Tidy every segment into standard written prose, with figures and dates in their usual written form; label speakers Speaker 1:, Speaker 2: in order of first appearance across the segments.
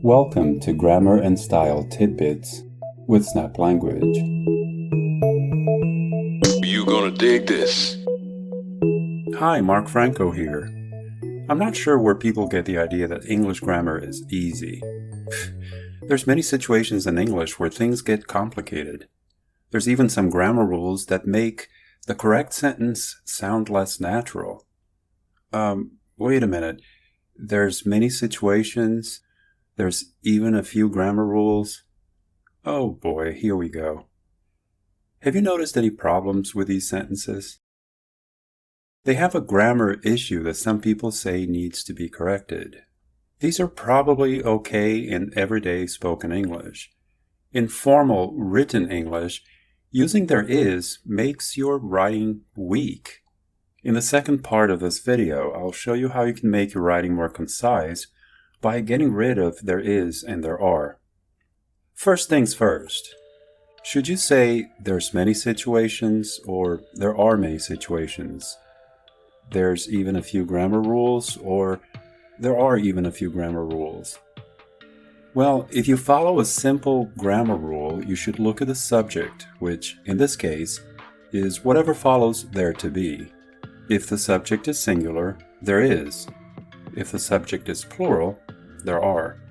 Speaker 1: Welcome to Grammar and Style Tidbits with Snap Language.
Speaker 2: You gonna dig this.
Speaker 1: Hi, Mark Franco here. I'm not sure where people get the idea that English grammar is easy. There's many situations in English where things get complicated. There's even some grammar rules that make the correct sentence sound less natural. Wait a minute. There's many situations. There's even a few grammar rules. Oh boy, here we go. Have you noticed any problems with these sentences? They have a grammar issue that some people say needs to be corrected. These are probably okay in everyday spoken English. In formal written English, using there is makes your writing weak. In the second part of this video, I'll show you how you can make your writing more concise by getting rid of there is and there are. First things first. Should you say there's many situations or there are many situations? There's even a few grammar rules or there are even a few grammar rules? Well, if you follow a simple grammar rule, you should look at the subject, which, in this case, is whatever follows there to be. If the subject is singular, there is. If the subject is plural, there are.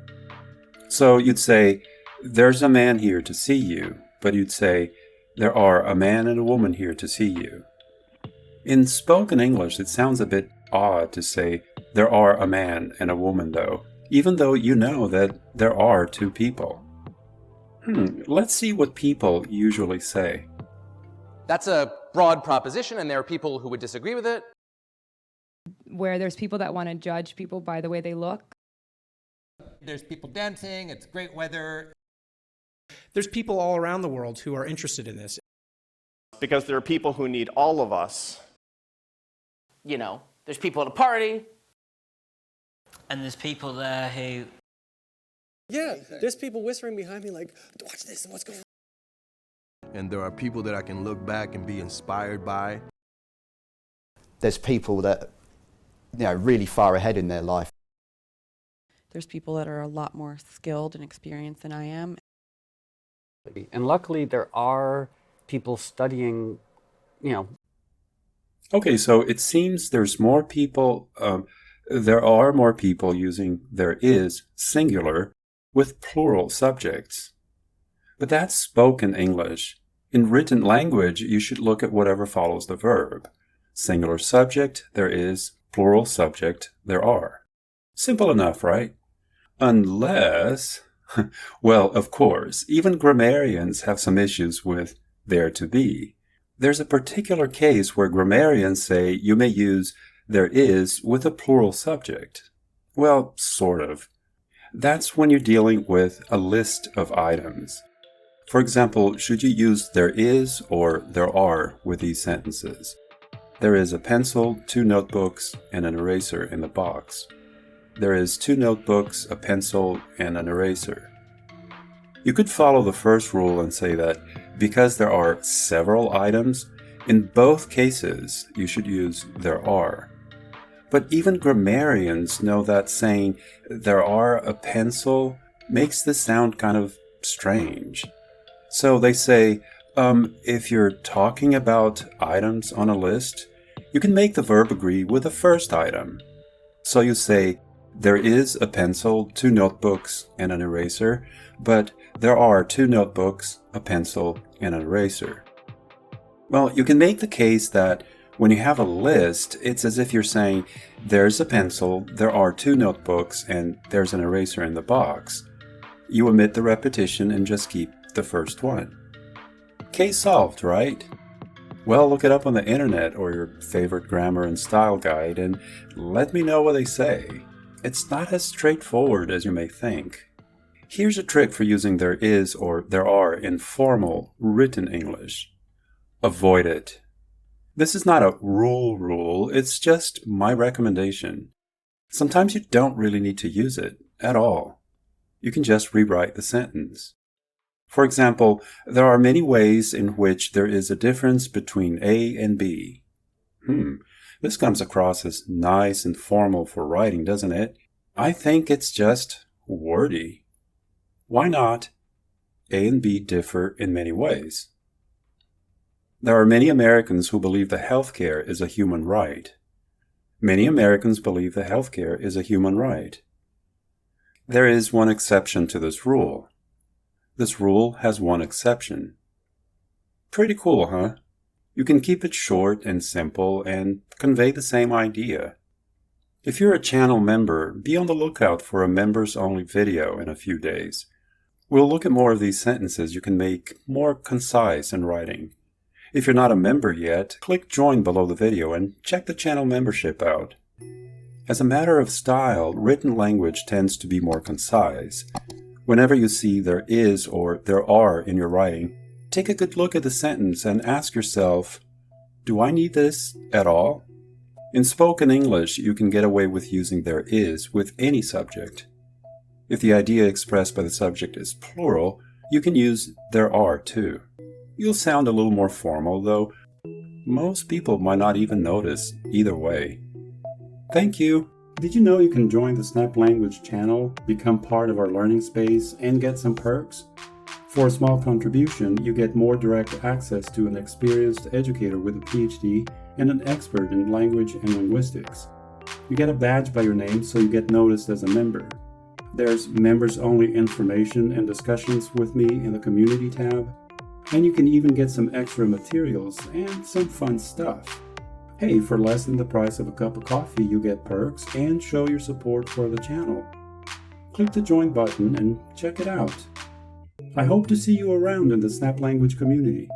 Speaker 1: So you'd say, there's a man here to see you, but you'd say, there are a man and a woman here to see you. In spoken English, it sounds a bit odd to say, there are a man and a woman though, even though you know that there are two people. Let's see what people usually say.
Speaker 3: That's a broad proposition, and there are people who would disagree with it.
Speaker 4: Where there's people that want to judge people by the way they look.
Speaker 5: There's people dancing, it's great weather.
Speaker 6: There's people all around the world who are interested in this.
Speaker 7: Because there are people who need all of us.
Speaker 8: You know, there's people at a party.
Speaker 9: And there's people there who...
Speaker 10: Yeah, there's people whispering behind me like, watch this, what's going on?
Speaker 11: And there are people that I can look back and be inspired by.
Speaker 12: There's people that, really far ahead in their life.
Speaker 13: There's people that are a lot more skilled and experienced than I am.
Speaker 14: And luckily there are people studying,
Speaker 1: Okay, so it seems there's more people, there are more people using there is singular with plural subjects. But that's spoken English. In written language, you should look at whatever follows the verb. Singular subject, there is. Plural subject, there are. Simple enough, right? Unless, well, of course, even grammarians have some issues with there to be. There's a particular case where grammarians say you may use there is with a plural subject. Well, sort of. That's when you're dealing with a list of items. For example, should you use there is or there are with these sentences? There is a pencil, 2 notebooks, and an eraser in the box. There is 2 notebooks, a pencil, and an eraser. You could follow the first rule and say that because there are several items, in both cases you should use there are. But even grammarians know that saying there are a pencil makes this sound kind of strange. So they say, if you're talking about items on a list, you can make the verb agree with the first item. So you say, there is a pencil, 2 notebooks, and an eraser, but there are 2 notebooks, a pencil, and an eraser. Well, you can make the case that when you have a list, it's as if you're saying, there's a pencil, there are 2 notebooks, and there's an eraser in the box. You omit the repetition and just keep the first one. Case solved, right? Well, look it up on the internet or your favorite grammar and style guide and let me know what they say. It's not as straightforward as you may think. Here's a trick for using there is or there are in formal, written English. Avoid it. This is not a rule, it's just my recommendation. Sometimes you don't really need to use it at all. You can just rewrite the sentence. For example, there are many ways in which there is a difference between A and B. This comes across as nice and formal for writing, doesn't it? I think it's just wordy. Why not? A and B differ in many ways. There are many Americans who believe that healthcare is a human right. Many Americans believe that healthcare is a human right. There is one exception to this rule. This rule has one exception. Pretty cool, huh? You can keep it short and simple and convey the same idea. If you're a channel member, be on the lookout for a members-only video in a few days. We'll look at more of these sentences you can make more concise in writing. If you're not a member yet, click join below the video and check the channel membership out. As a matter of style, written language tends to be more concise. Whenever you see there is or there are in your writing, take a good look at the sentence and ask yourself, do I need this at all? In spoken English, you can get away with using there is with any subject. If the idea expressed by the subject is plural, you can use there are too. You'll sound a little more formal, though most people might not even notice either way. Thank you! Did you know you can join the Snap Language channel, become part of our learning space, and get some perks? For a small contribution, you get more direct access to an experienced educator with a PhD and an expert in language and linguistics. You get a badge by your name so you get noticed as a member. There's members-only information and discussions with me in the Community tab. And you can even get some extra materials and some fun stuff. Hey, for less than the price of a cup of coffee, you get perks and show your support for the channel. Click the join button and check it out. I hope to see you around in the Snap Language community.